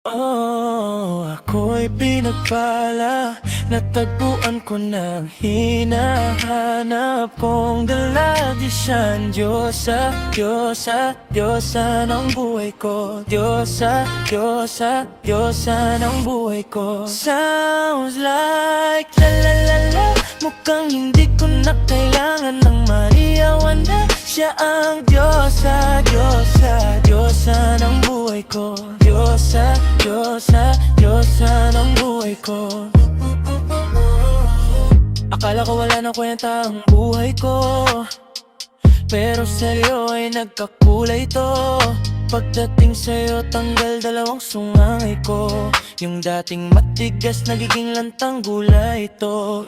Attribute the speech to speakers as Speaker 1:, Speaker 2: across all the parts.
Speaker 1: Ako'y pinagpala, natagpuan ko ng hinahanap kong dala. Di siyang Diyosa, Diyosa, Diyosa ng buhay ko. Diyosa, Diyosa, Diyosa ng buhay ko. Sounds like la la la la. Mukhang hindi ko na kailangan ng Maria Wanda. Siya ang Diyosa, Diyosa, Diyosa ng buhay ko. Diyosa, Diyosa, Diyosa ng buhay ko. Akala ko wala nang kwenta ang buhay ko, pero sa'yo ay nagkakulay to. Pagdating sa'yo, tanggal dalawang sungay ko. Yung dating matigas, nagiging lantang gulay ito.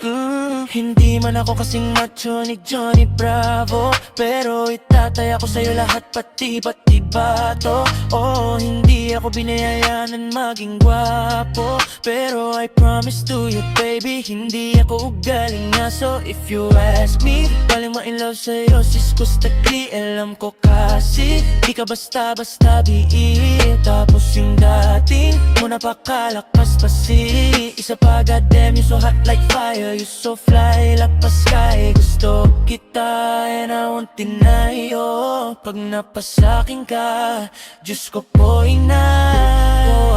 Speaker 1: Hindi man ako kasing macho ni Johnny Bravo, pero itataya ko sa'yo lahat, pati bato. Hindi ako binayayanan maging gwapo, pero I promise to you baby, hindi ako ugaling nga. So if you ask me, galing ma-in-love sa'yo sis Kustaki. Alam ko kasi di ka basta-basta biit. Tapos yung dating mo napakalakas pa si isa pa, goddamn you so hot like fire. You so fly like the sky. Gusto kita and I won't deny. Pag napasakin ka, Diyos ko po ina.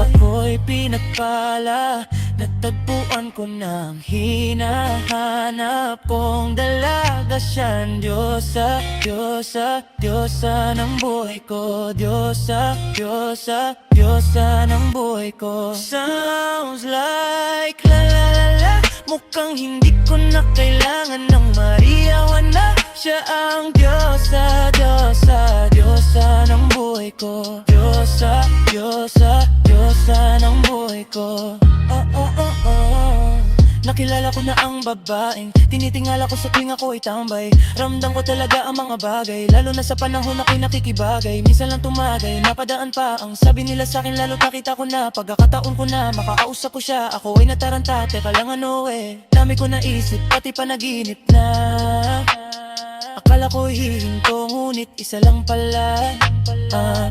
Speaker 1: Ako'y pinagpala, natagpuan ko ng hinahanap kong dalaga. Siyang Diyosa, Diyosa, Diyosa ng buhay ko. Diyosa, Diyosa, Diyosa ng buhay ko. Sounds like la la la la. Mukhang hindi ko na kailangan ng Maria Wanda. Siya ang Diyosa, Diyosa, Diyosa ng buhay ko. Diyosa, Diyosa, Diyosa ng buhay ko. Nakilala ko na ang babaeng tinitingala ko sa tuwing ako'y tambay. Ramdam ko talaga ang mga bagay, lalo na sa panahon ako'y nakikibagay. Minsan lang tumagay, napadaan pa ang sabi nila sa'kin, lalo nakita ko na pagkakataon ko na makakausap ko siya. Ako ay nataranta, teka lang ano dami ko naisip, pati panaginip na. Akala ko hihinto, ngunit isa lang pala.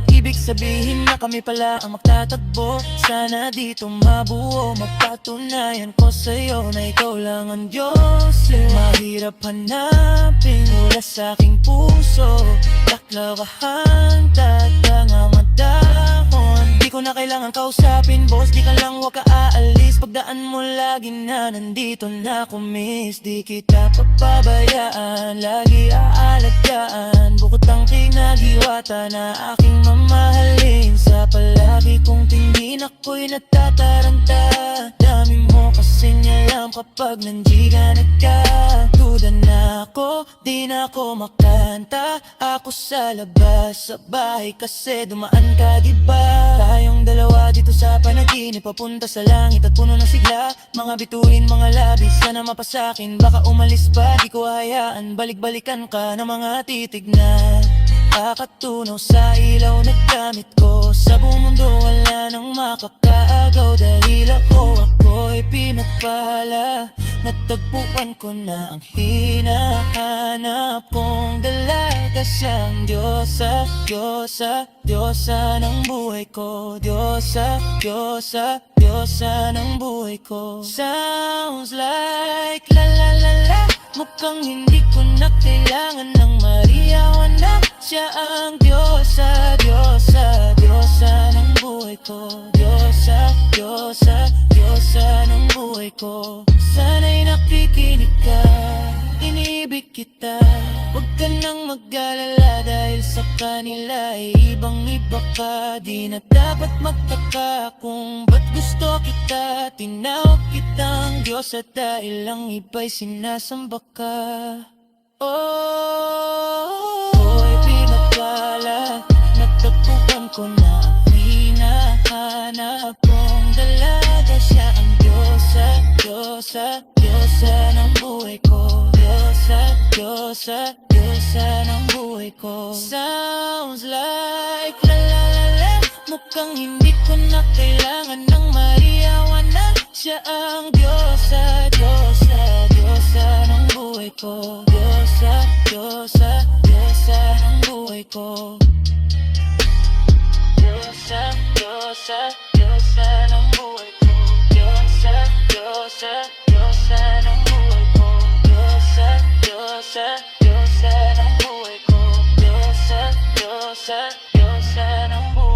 Speaker 1: Ibig sabihin na kami pala ang magtatagbo. Sana dito mabuo, mapatunayan ko sa'yo na ikaw lang ang Diyos. Mahirap hanapin mula sa'king puso, laklavahan, tatangamadahon. Di ko na kailangan kausapin, boss, di ka lang wag ka aalis. Pagdaan mo lagi na nandito na ako miss. Di kita papabayaan, lagi aalagaan. Bukod ang kinagiwata na aking mamahalin. Sa palagi kong tingin ako'y natataranta. Dami mo kasing alam kapag nandiyan ka. Duda na ako, di na ako makanta. Ako sa labas, sa bahay kasi dumaan ka diba? Tayong dalawa dito sa panaginip, papunta sa langit at puno ng sigla. Mga bituin, mga labis, sana mapasakin. Baka umalis pa, di ko hayaan. Balik-balikan ka ng mga titig na kakatunaw sa ilaw na gamit ko. Sa buong mundo wala nang makakaagaw, dahil ako'y pinagpala. Natagpuan ko na ang hinahanap kong dalaga. Siyang Diyosa, Diyosa, Diyosa ng buhay ko. Diyosa, Diyosa, Diyosa ng buhay ko. Sounds like la la la la. Mukhang hindi ko na kailangan ng Maria Wanda. Siya ang Diyosa, Diyosa, Diyosa ng buhay ko. Diyosa, Diyosa, Diyosa ng buhay ko. Sana'y nakikinig ka, inibig kita. Huwag ka nang mag-alala dahil sa kanila ay ibang-iba ka. Di na dapat magtaka kung ba't gusto kita. Tinawag kitang Diyosa dahil ang iba'y sinasamba ka. Ako'y pinagpala, natagpuan ko na ang hinahanap kong dalaga. Siya ang Diyosa, Diyosa, Diyosa ng buhay ko. Diyosa, Diyosa, Diyosa ng buhay ko. Sounds like la la la la. Mukhang hindi ko na kailangan ng Maria Wanda. Siya ang Diyosa, Diyosa, Diyosa ng buhay ko. Diyosa, Diyosa, Diyosa ng buhay ko. Diyosa, Diyosa, Diyosa Diyosa ng buhay ko. Diyosa, Diyosa, Diyosa ng buhay ko. Diyosa, Diyosa, Diyosa ng buhay ko. Diyosa, Diyosa, Diyosa ng buhay ko.